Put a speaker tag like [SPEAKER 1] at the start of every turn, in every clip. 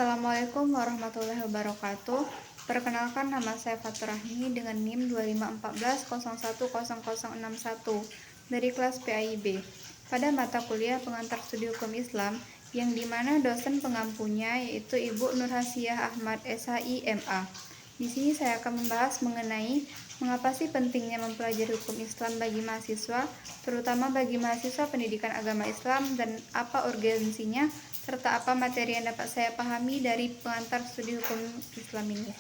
[SPEAKER 1] Assalamualaikum warahmatullahi wabarakatuh. Perkenalkan, nama saya Fatur Rahmi dengan NIM 2514010061 dari kelas PAIB pada mata kuliah pengantar studi hukum Islam yang dimana dosen pengampunya yaitu Ibu Nurhasiah Ahmad SHI MA. Di sini saya akan membahas mengenai mengapa sih pentingnya mempelajari hukum Islam bagi mahasiswa, terutama bagi mahasiswa pendidikan agama Islam, dan apa urgensinya serta apa materi yang dapat saya pahami dari pengantar studi hukum Islam ini.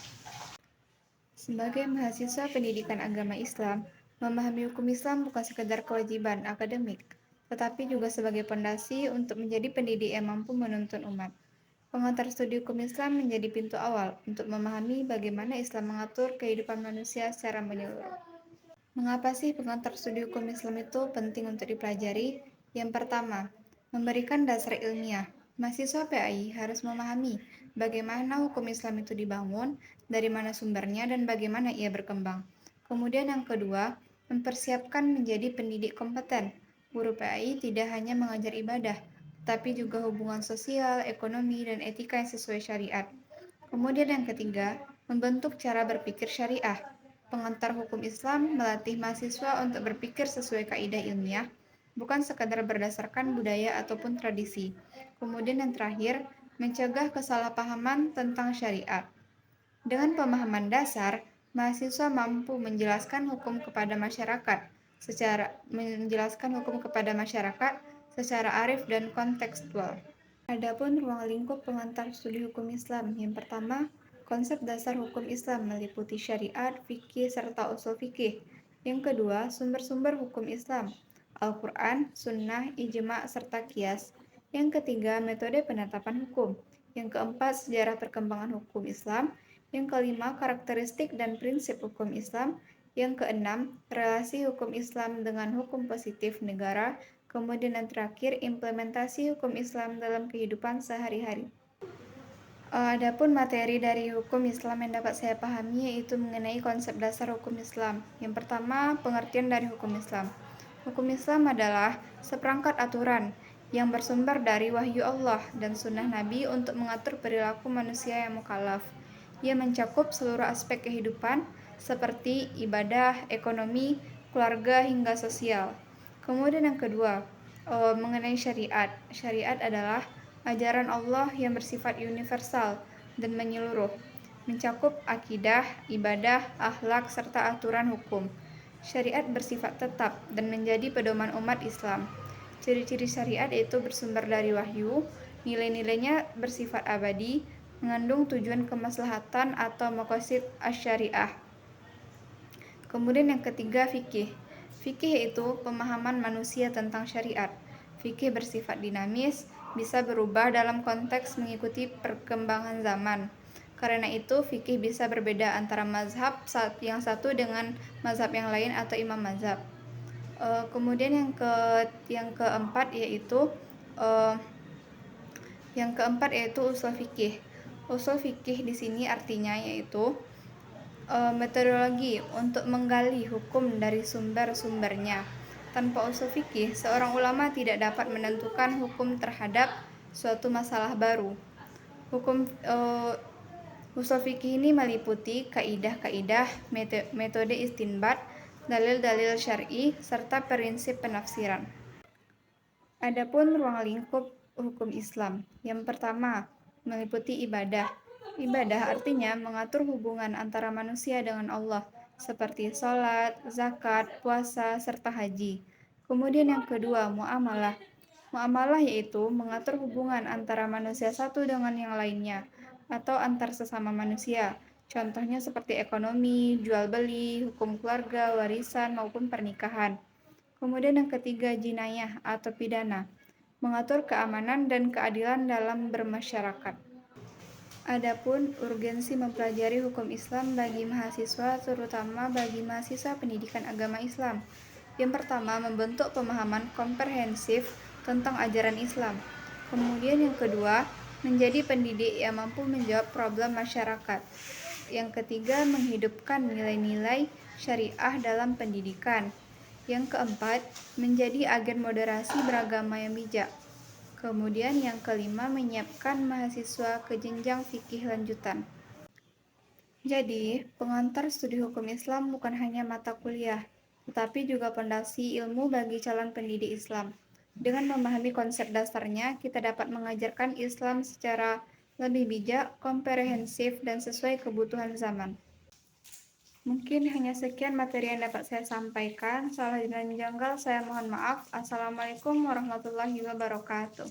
[SPEAKER 1] Sebagai mahasiswa pendidikan agama Islam, memahami hukum Islam bukan sekedar kewajiban akademik, tetapi juga sebagai pondasi untuk menjadi pendidik yang mampu menuntun umat. Pengantar studi hukum Islam menjadi pintu awal untuk memahami bagaimana Islam mengatur kehidupan manusia secara menyeluruh. Mengapa sih pengantar studi hukum Islam itu penting untuk dipelajari? Yang pertama, memberikan dasar ilmiah. Mahasiswa PAI harus memahami bagaimana hukum Islam itu dibangun, dari mana sumbernya, dan bagaimana ia berkembang. Kemudian yang kedua, mempersiapkan menjadi pendidik kompeten. Guru PAI tidak hanya mengajar ibadah, tapi juga hubungan sosial, ekonomi, dan etika yang sesuai syariat. Kemudian yang ketiga, membentuk cara berpikir syariah. Pengantar hukum Islam melatih mahasiswa untuk berpikir sesuai kaidah ilmiah, bukan sekadar berdasarkan budaya ataupun tradisi. Kemudian yang terakhir, mencegah kesalahpahaman tentang syariat. Dengan pemahaman dasar, mahasiswa mampu menjelaskan hukum kepada masyarakat secara arif dan kontekstual. Adapun ruang lingkup pengantar studi hukum Islam, yang pertama, konsep dasar hukum Islam meliputi syariat, fikih, serta usul fikih. Yang kedua, sumber-sumber hukum Islam, Al-Quran, Sunnah, Ijma', serta Qiyas. Yang ketiga, metode penetapan hukum. Yang keempat, sejarah perkembangan hukum Islam. Yang kelima, karakteristik dan prinsip hukum Islam. Yang keenam, relasi hukum Islam dengan hukum positif negara. Kemudian yang terakhir, implementasi hukum Islam dalam kehidupan sehari-hari. Adapun materi dari hukum Islam yang dapat saya pahami yaitu mengenai konsep dasar hukum Islam. Yang pertama, pengertian dari hukum Islam. Hukum Islam adalah seperangkat aturan yang bersumber dari wahyu Allah dan sunnah Nabi untuk mengatur perilaku manusia yang mukallaf. Ia mencakup seluruh aspek kehidupan seperti ibadah, ekonomi, keluarga, hingga sosial. Kemudian yang kedua, mengenai syariat. Syariat adalah ajaran Allah yang bersifat universal dan menyeluruh, mencakup akidah, ibadah, akhlak, serta aturan hukum. Syariat bersifat tetap dan menjadi pedoman umat Islam. Ciri-ciri syariat yaitu bersumber dari wahyu, nilai-nilainya bersifat abadi, mengandung tujuan kemaslahatan atau maqasid asy-syariah. Kemudian yang ketiga, fikih. Fikih yaitu pemahaman manusia tentang syariat. Fikih bersifat dinamis, bisa berubah dalam konteks mengikuti perkembangan zaman. Karena itu, fikih bisa berbeda antara mazhab yang satu dengan mazhab yang lain atau imam mazhab. Kemudian yang keempat yaitu usul fikih. Usul fikih di sini artinya yaitu metodologi untuk menggali hukum dari sumber-sumbernya. Tanpa usul fikih, seorang ulama tidak dapat menentukan hukum terhadap suatu masalah baru. Usul fikih ini meliputi kaidah-kaidah, metode istinbat, dalil-dalil syar'i, serta prinsip penafsiran. Adapun ruang lingkup hukum Islam. Yang pertama, meliputi ibadah. Ibadah artinya mengatur hubungan antara manusia dengan Allah, seperti sholat, zakat, puasa, serta haji. Kemudian yang kedua, muamalah. Muamalah yaitu mengatur hubungan antara manusia satu dengan yang lainnya, atau antar sesama manusia. Contohnya seperti ekonomi, jual beli, hukum keluarga, warisan, maupun pernikahan. Kemudian yang ketiga, jinayah atau pidana, mengatur keamanan dan keadilan dalam bermasyarakat. Adapun urgensi mempelajari hukum Islam bagi mahasiswa, terutama bagi mahasiswa pendidikan agama Islam. Yang pertama, membentuk pemahaman komprehensif tentang ajaran Islam. Kemudian yang kedua, menjadi pendidik yang mampu menjawab problem masyarakat. Yang ketiga, menghidupkan nilai-nilai syariah dalam pendidikan. Yang keempat, menjadi agen moderasi beragama yang bijak. Kemudian yang kelima, menyiapkan mahasiswa ke jenjang fikih lanjutan. Jadi, pengantar studi hukum Islam bukan hanya mata kuliah, tetapi juga pondasi ilmu bagi calon pendidik Islam. Dengan memahami konsep dasarnya, kita dapat mengajarkan Islam secara lebih bijak, komprehensif, dan sesuai kebutuhan zaman. Mungkin hanya sekian materi yang dapat saya sampaikan. Salah dan janggal saya mohon maaf. Assalamualaikum warahmatullahi wabarakatuh.